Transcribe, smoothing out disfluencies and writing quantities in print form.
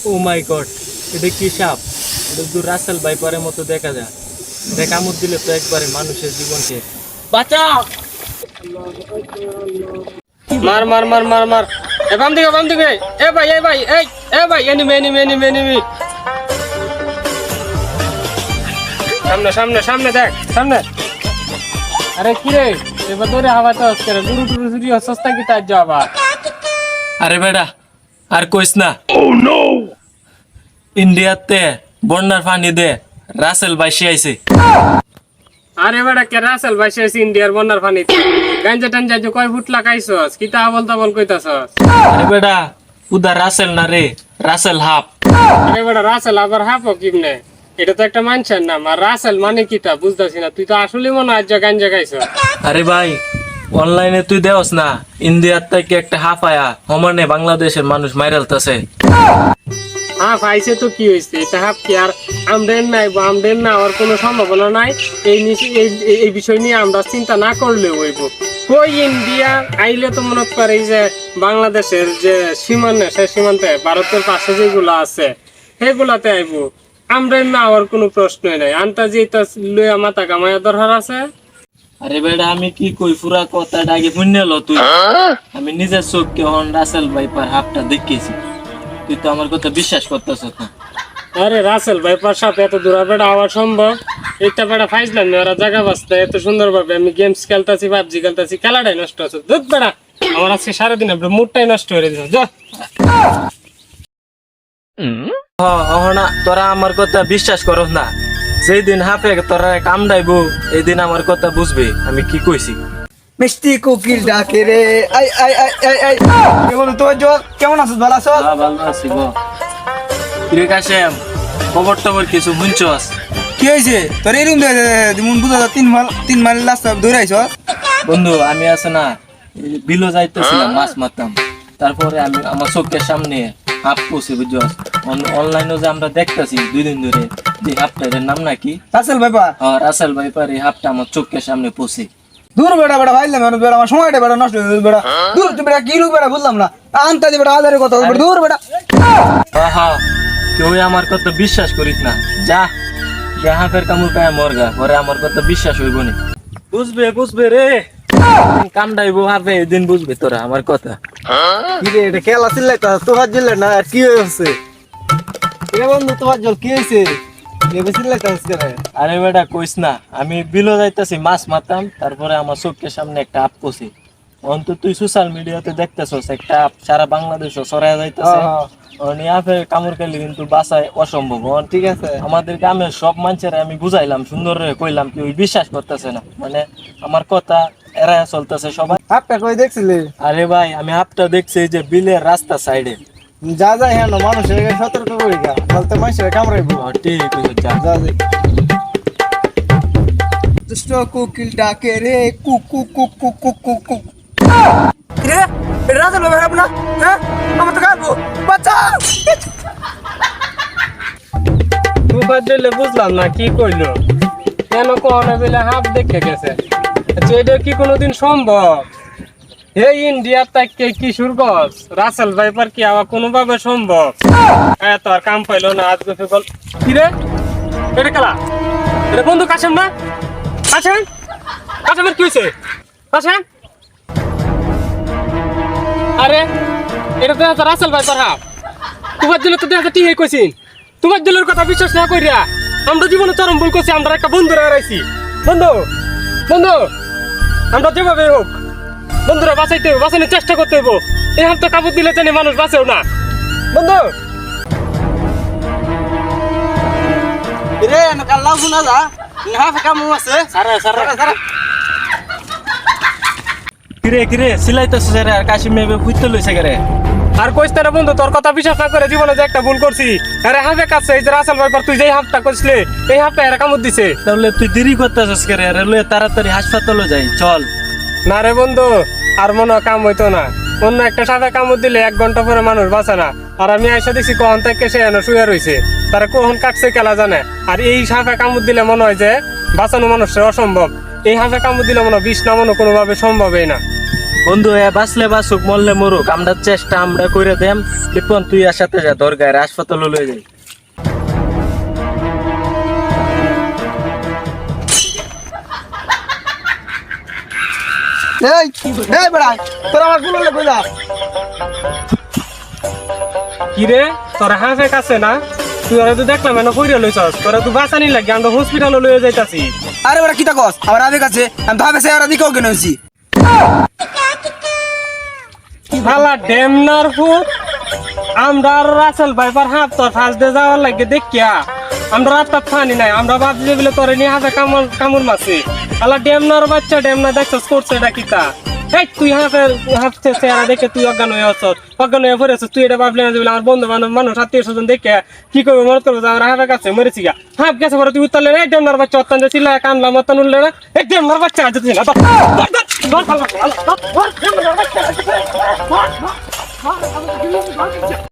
ও মাই god, এটা কি সাপ? এটা তো রাসেল ভাইপারের মতো দেখা যায়। এটা কামড় দিলে তো একবারে মানুষের জীবন শেষ। বাঁচাও! মার মার মার মার মার। বাম দিকে এ ভাই এনিমি। সামনে সামনে সামনে দেখ সামনে। আরে কি রে, এবার তোরে হাওয়া তো আজকে গুরু টুরু চুরি সস্তা কি তার যাবা। আরে বেটা, আর কইস না। ইন্ডিয়াতে বন্যার পানি দে রাসেল ভাইসে আইছে। আরে বেটা কে রাসেল ভাই শেষ ইন্ডিয়ার বন্যার পানি গাঞ্জা টাঞ্জা যে কয় ফুট লাগাইছস কি তা বলতা বল কইতাছস। আরে বেটা, উদা রাসেল না রে, রাসেল হাফ। আরে বেটা রাসেল আবার হাফো কিমনে? এটা তো একটা মানুষের নাম, আর রাসেল মানে কি তা বুঝতাছি না। তুই তো আসলে মনে হয় গাঞ্জা খাইছস। আরে ভাই, অনলাইনে তুই দেওস না ইন্ডিয়ার থেকে একটা হাফ আয়া সমানে বাংলাদেশের মানুষ মাইরালতাছে। হাফ আইছে তো কি হয়েছে, এটা হাফ কি আর আমডেন নাই বা আমডেন না হওয়ার কোনো সম্ভাবনা নাই। এই বিষয় নিয়ে আমরা চিন্তা না করলেও হইব। কই ইন্ডিয়া আইলে তো মনে করে যে বাংলাদেশের যে সীমানা সে সীমান্তে ভারতের পাশে যেগুলো আছে সেগুলাতে আইব। আমডেন না হওয়ার কোনো প্রশ্নই নাই। আন্তাজি এটা লইয়া মাথা কামাইয়া দরকার আছে। আরে বেটা, আমি কি কই পুরা কথাটা আগে শুনে লো তুই। আমি নিজের চোখকে হন রাসেল ভাইপার হাফটা দেখেছি, তুই তো আমার কথা বিশ্বাস করতেছ না। আরে রাসেল ভাইপার সাথে এত দূর বেড়া হওয়া সম্ভব? এটা বেড়া ফাইজলাম না, ওরা জায়গা বাঁচতে এত সুন্দর ভাবে আমি গেমস খেলতেছি, পাবজি খেলতেছি, খেলাটাই নষ্ট হচ্ছে। দুধ বেড়া আমার আজকে সারাদিন মুডটাই নষ্ট হয়ে দিয়েছে। যা না, তোরা আমার কথা বিশ্বাস করস না। যেই দিন হাফে তোরা কামড়াইবো এই দিন আমার কথা বুঝবে আমি কি কইছি। মিষ্টি কোকিল ডাকে রে, I I I I I. কেমন তোর জল কেমন আছিস? ভালো আছো? ভালো আছি গো। কিরে কাশেম, খবর টবর কিছু শুনছস? কি হয়েছে তোর? এই রুম মন বুঝা 3 মাইল রাস্তা দৌড়ে আইছ? বন্ধু, আমি আছে না বিলো যাইতেছিলাম, মাছ মারতাম। তারপরে আমি আমার চোখের সামনে হাফ পড়ছে, বুঝছস। অনলাইনে যে আমরা দেখতেছি 2 দিন ধরে যে হাফটা, এর নাম নাকি রাসেল ভাইপা? Russell viper. এই হাফটা আমার চোখের সামনে পড়ছে। দূর বেড়া বেড়া ভাইলাম বেড়া, আমার সময়টা বেড়া নষ্ট হয়ে বেড়া। দূর তুই বেড়া কি রূপ বেড়া বুঝলাম না। আনতা দি বেড়া আদারের কথা বল, দূর বেড়া। আহা, কেউ আমার কথা বিশ্বাস করিস না। যা হাফের কামড় পায় মরগা, পরে আমার কথা বিশ্বাস হইব না। বুঝবে রে, কামড়াইবো হাফে, এদিন বুঝবে তোরা আমার কথা। কি রে এটা খেলা চিল্লাই তো তোহার জেলে না? আর কি হয়েছে রে বন্ধু? তোমার জল কি হয়েছে? চিল্লাই তো আজকে। আরে বেটা কইস না, আমি বিলো যাইতেছি মাছ মারতাম, তারপরে আমার চোখের সামনে একটা আপ পড়ছে। অন্তত তুই সোশ্যাল মিডিয়াতে দেখতেছস একটা আপ সারা বাংলাদেশ ছড়ায় যাইতেছে। আপের কামড় খেলে কিন্তু বাঁচায় অসম্ভব। ঠিক আছে, আমাদের গ্রামের সব মানুষের আমি বুঝাইলাম, সুন্দর কইলাম, কেউ বিশ্বাস করতেছে না। মানে আমার কথা এড়ায় চলতেছে সবাই। হাতটা কই দেখছিলি? আরে ভাই, আমি হাফটা দেখছি যে বিলের রাস্তা সাইডে। যা যা হ্যাঁ মানুষের সতর্ক করি গা, বলতে মানুষের কামড়াইবো। ঠিক আছে, যা। যা যাই। দুষ্ট কোকিল ডাকে রে, কু কু কু কু কু কু কু। রে এটা রাসেল ভাই আপনা? হ্যাঁ আমার তো খাবো, বাঁচাও। দুবার দিলে বুঝলাম না কি কইলো, কেন কোন বেলা হাফ দেখে গেছে। আচ্ছা, এটা কি কোনোদিন সম্ভব? এই ইন্ডিয়ার থেকে কিশোর গছ রাসেল ভাইপার কি আবার কোনোভাবে সম্ভব? এত আর কাম পাইলো না আজ গেছে গল। কি রে এটা খেলা? এটা বন্ধু কাশেম না? কাশেমের কি হয়েছে? কাশেম, আরে এটা তো রাসেল ভাইপার হাফ। তোমার দিলে তো দেখা ঠিক কইছিন। তোমার দিলের কথা বিশ্বাস না করিয়া আমরা জীবনে চরম ভুল করছি। আমরা একটা বন্ধুরা হারাইছি। বন্ধু আমরা যেভাবে হোক বন্ধুরা বাঁচাইতে হইব, বাঁচানোর চেষ্টা করতে হইব। এই হাফটা কাপড় দিলে জানি মানুষ বাঁচেও না। বন্ধু রে না কাল্লা শুনা যা, হাফ কামু আছে। সারা কিরে সিলাইতেছিস রে? আর কাশিম মেয়ে খুঁজতে লইছে রে। আর কইস না বন্ধু, তোর কথা বিশ্বাস না করে জীবনে যে একটা ভুল করছি। আরে হাফে কাছে এই যে রাসেল ভাইপার তুই যেই হাফটা করছিলে এই হাফটা এরা কামড় দিছে। তাহলে তুই দেরি করতেছিস কে রে? আরে লয়ে তাড়াতাড়ি হাসপাতালে যাই, চল। না রে বন্ধু, আর মনে কাম হইতো না। অন্য একটা সাপে কামড় দিলে 1 ঘন্টা পরে মানুষ বাঁচে না। আর আমি আইসা দেখছি কখন থেকে সে এনে শুয়ে রয়েছে, তারা কখন কাটছে কেলা জানে। আর এই সাপে কামড় দিলে মনে হয় যে বাঁচানো মানুষের অসম্ভব। এই হাফে কামড় দিলে মনে হয় বিষ নামানো কোনোভাবে সম্ভবই না। বন্ধু এ বাঁচলে বাঁচুক মরলে মরুক আমরা চেষ্টা আমরা করে দেম। লিপন তুই এর সাথে যা দরকার হাসপাতালে লয়ে যাই। এই এই বড়া তোরা আমার কোন লোক যা কি রে তোর হাফে কাছে না তুই ওরা তো দেখলাম এনে কইরা লইছস তোরা তো বাঁচানি লাগে আমরা হসপিটালে লয়ে যাইতাছি। আরে বড়া কি তা কস আমার আবেগ আছে আমি ভাবে সে আর দিকেও কেন হইছি শালা ডেমনার ফুট আমরা আর রাসেল ভাইপার হাত তোর ফাঁস দিয়ে যাওয়ার লাগে দেখিয়া আমরা রাতটা ফানি নাই আমরা ভাবছি বলে তোরে নিয়ে হাতে কামড় মাছে শালা ডেমনার বাচ্চা ডেমনা দেখছস করছে এটা কিতা এই তুই হাফতে চেহারা দেখে তুই অজ্ঞান হয়ে আসছ অজ্ঞান হয়ে পড়েছিস তুই এটা ভাবলি না যে আমার বন্ধু বান্ধব মানুষ আত্মীয় স্বজন দেখে কি করবে মনে করবো আমার হাফের কাছে মরেছি গা হাফ গেছে পরে তুই উত্তরলে এই ডেমনার বাচ্চা অত্যান্ত ছিল কানলা মতন উঠলে না এই ডেমনার বাচ্চা আজ তুই না